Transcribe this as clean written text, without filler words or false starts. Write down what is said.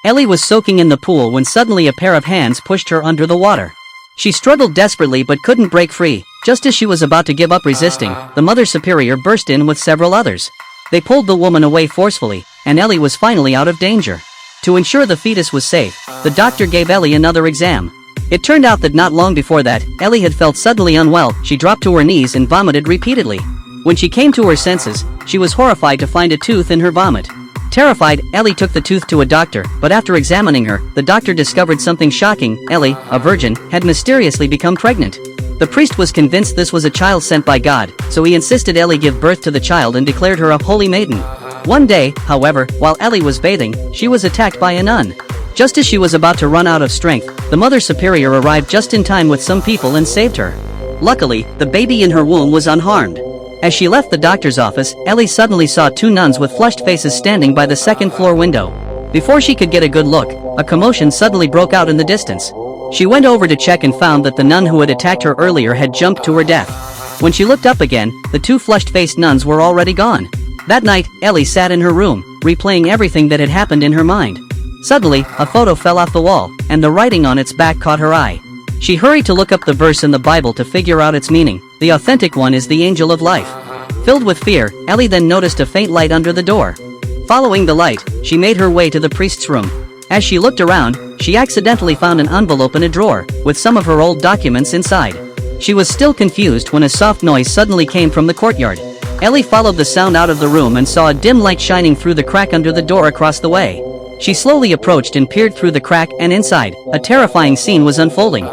Ellie was soaking in the pool when suddenly a pair of hands pushed her under the water. She struggled desperately but couldn't break free. Just as she was about to give up resisting, the Mother Superior burst in with several others. They pulled the woman away forcefully, and Ellie was finally out of danger. To ensure the fetus was safe, the doctor gave Ellie another exam. It turned out that not long before that, Ellie had felt suddenly unwell. She dropped to her knees and vomited repeatedly. When she came to her senses, she was horrified to find a tooth in her vomit. Terrified, Ellie took the tooth to a doctor, but after examining her, the doctor discovered something shocking. Ellie, a virgin, had mysteriously become pregnant. The priest was convinced this was a child sent by God, so he insisted Ellie give birth to the child and declared her a holy maiden. One day, however, while Ellie was bathing, she was attacked by a nun. Just as she was about to run out of strength, the Mother Superior arrived just in time with some people and saved her. Luckily, the baby in her womb was unharmed. As she left the doctor's office, Ellie suddenly saw two nuns with flushed faces standing by the second-floor window. Before she could get a good look, a commotion suddenly broke out in the distance. She went over to check and found that the nun who had attacked her earlier had jumped to her death. When she looked up again, the two flushed-faced nuns were already gone. That night, Ellie sat in her room, replaying everything that had happened in her mind. Suddenly, a photo fell off the wall, and the writing on its back caught her eye. She hurried to look up the verse in the Bible to figure out its meaning. The authentic one is the angel of life. Filled with fear, Ellie then noticed a faint light under the door. Following the light, she made her way to the priest's room. As she looked around, she accidentally found an envelope in a drawer, with some of her old documents inside. She was still confused when a soft noise suddenly came from the courtyard. Ellie followed the sound out of the room and saw a dim light shining through the crack under the door across the way. She slowly approached and peered through the crack, and inside, a terrifying scene was unfolding.